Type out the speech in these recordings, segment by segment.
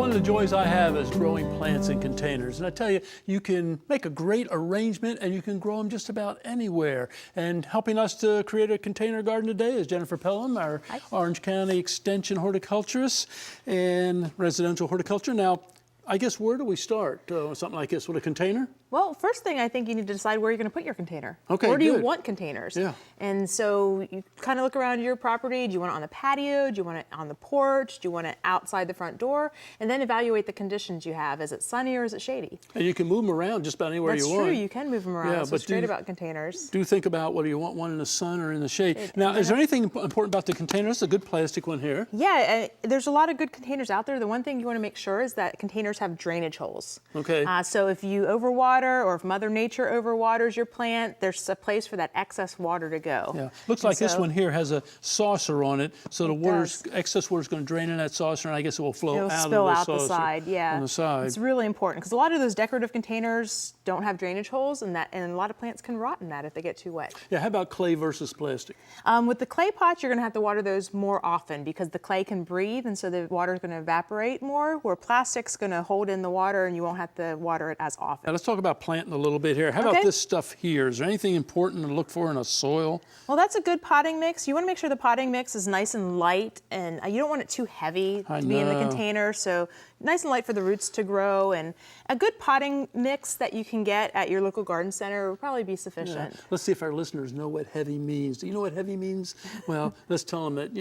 one of the joys I have is growing plants in containers. And I tell you, you can make a great arrangement and you can grow them just about anywhere. And helping us to create a container garden today is Jennifer Pelham, our Orange County Extension horticulturist and residential horticulture. Now, I guess where do we start? Something like this with a container? Well, first thing I think you need to decide where you're going to put your container. Okay, where do you good. want containers? Yeah. And so you kind of look around your property. Do you want it on the patio? Do you want it on the porch? Do you want it outside the front door? And then evaluate the conditions you have. Is it sunny or is it shady? And you can move them around just about anywhere you want. That's true. You can move them around. Yeah, That's what's but great about containers. Do think about whether you want one in the sun or in the shade. Now, is there anything important about the container? This is a good plastic one here. Yeah, there's a lot of good containers out there. The one thing you want to make sure is that containers have drainage holes. Okay. So if you overwater or if Mother Nature overwaters your plant, there's a place for that excess water to go. Yeah, looks like this one here has a saucer on it, so the excess water is going to drain in that saucer, and I guess it will flow out of the saucer. It'll spill out the side, yeah. On the side. It's really important because a lot of those decorative containers don't have drainage holes, and a lot of plants can rot in that if they get too wet. Yeah, how about clay versus plastic? With the clay pots, you're going to have to water those more often because the clay can breathe, and so the water is going to evaporate more, where plastic's going to hold in the water, and you won't have to water it as often. Now let's talk about planting a little bit here. How about this stuff here? Is there anything important to look for in a soil? Well, that's a good potting mix. You want to make sure the potting mix is nice and light, and you don't want it too heavy to be in the container, so nice and light for the roots to grow. And a good potting mix that you can get at your local garden center will probably be sufficient. Yeah. Let's see if our listeners know what heavy means. Do you know what heavy means? Well, let's tell them that,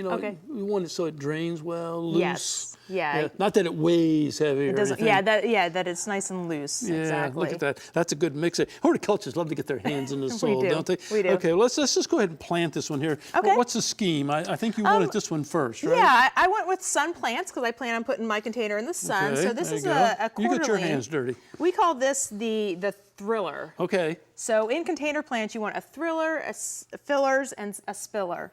we want it so it drains well, loose. Yes. Yeah. Not that it weighs heavy or anything. That it's nice and loose. Yeah, exactly. Look at that. That's a good mix. Horticulturists love to get their hands in the soil, don't they? We do. Okay, well, let's just go ahead and plant this one here. Okay. Well, what's the scheme? I think you wanted this one first, right? Yeah, I went with sun plants because I plan on putting my container in the sun. Okay, so this is a quarterly. You get your hands dirty. We call this the thriller. Okay. So in container plants, you want a thriller, a fillers, and a spiller.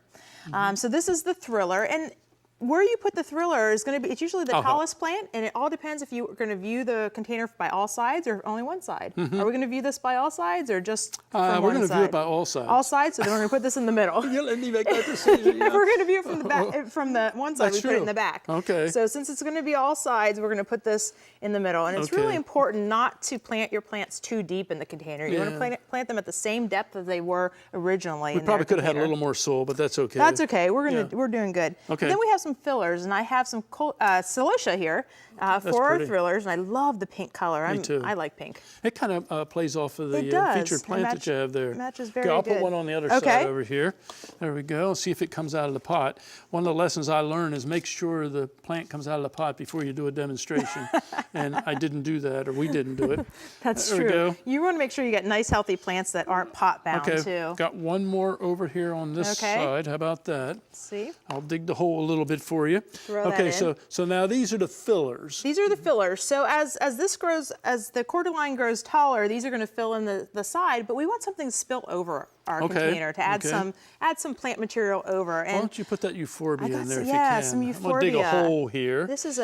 So this is the thriller. And where you put the thriller is going to be, it's usually the tallest plant, and it all depends if you're going to view the container by all sides or only one side. Are we going to view this by all sides or just from one side? We're going to view it by all sides. All sides, so then we're going to put this in the middle. You're letting me make that decision. We're going to view it from the back, from the one side, we put it in the back. Okay. So since it's going to be all sides, we're going to put this in the middle. And it's really important not to plant your plants too deep in the container. You want to plant them at the same depth as they were originally. We probably could have had a little more soil, but that's okay. That's okay. We're doing good. Okay. And then we have some fillers, and I have some celosia here for our thrillers, and I love the pink color. Me too. I like pink. It kind of plays off of the featured plant that you have there. It matches very I'll good. put one on the other side over here. There we go. See if it comes out of the pot. One of the lessons I learned is make sure the plant comes out of the pot before you do a demonstration. And I didn't do that, or we didn't do it. That's there true. We go. You want to make sure you get nice, healthy plants that aren't pot bound too. Got one more over here on this side. How about that? See? I'll dig the hole a little bit for you. Throw that in. So now these are the fillers. These are the fillers. So as this grows, as the cordyline grows taller, these are going to fill in the side, but we want something to spill over our container to add some plant material over. And why don't you put that euphorbia in there if you can? Yeah, some euphorbia. I'm going to dig a hole here. This is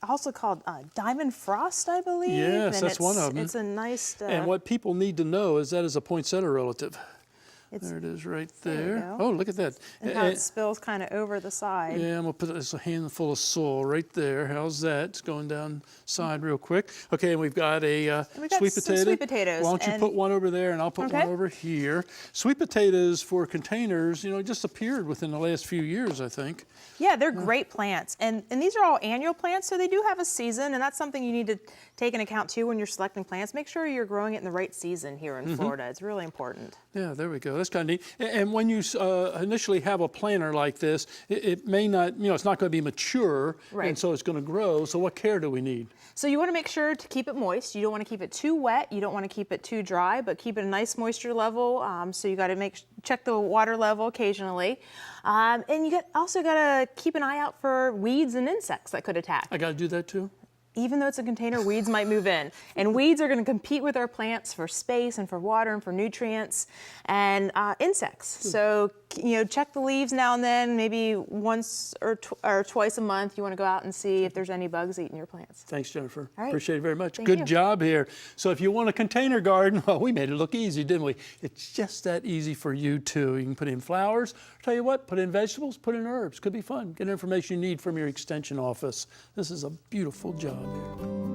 also called diamond frost, I believe. Yes, that's one of them. It's a nice... and what people need to know is that is a poinsettia relative. There it is right there. Oh, look at that. And how it spills kind of over the side. Yeah, I'm going to put this a handful of soil right there. How's that? It's going down side real quick. Okay, and we've got a sweet potato. Sweet potatoes. Why don't you put one over there and I'll put one over here. Sweet potatoes for containers, just appeared within the last few years, I think. Yeah, they're great plants. And these are all annual plants, so they do have a season, and that's something you need to take into account too when you're selecting plants. Make sure you're growing it in the right season here in Florida. It's really important. Yeah, there we go. That's kind of neat. And when you initially have a planter like this, it may not, it's not going to be mature, and so it's going to grow. So what care do we need? So you want to make sure to keep it moist. You don't want to keep it too wet. You don't want to keep it too dry, but keep it a nice moisture level. So you got to check the water level occasionally. And you also got to keep an eye out for weeds and insects that could attack. I got to do that too? Even though it's a container, weeds might move in. And weeds are going to compete with our plants for space and for water and for nutrients and insects. So check the leaves now and then, maybe once or twice a month. You want to go out and see if there's any bugs eating your plants. Thanks, Jennifer. All right. Appreciate it very much. Thank Good you. job here. So if you want a container garden, well, we made it look easy, didn't we? It's just that easy for you too. You can put in flowers. Tell you what, put in vegetables, put in herbs. Could be fun. Get information you need from your extension office. This is a beautiful job here.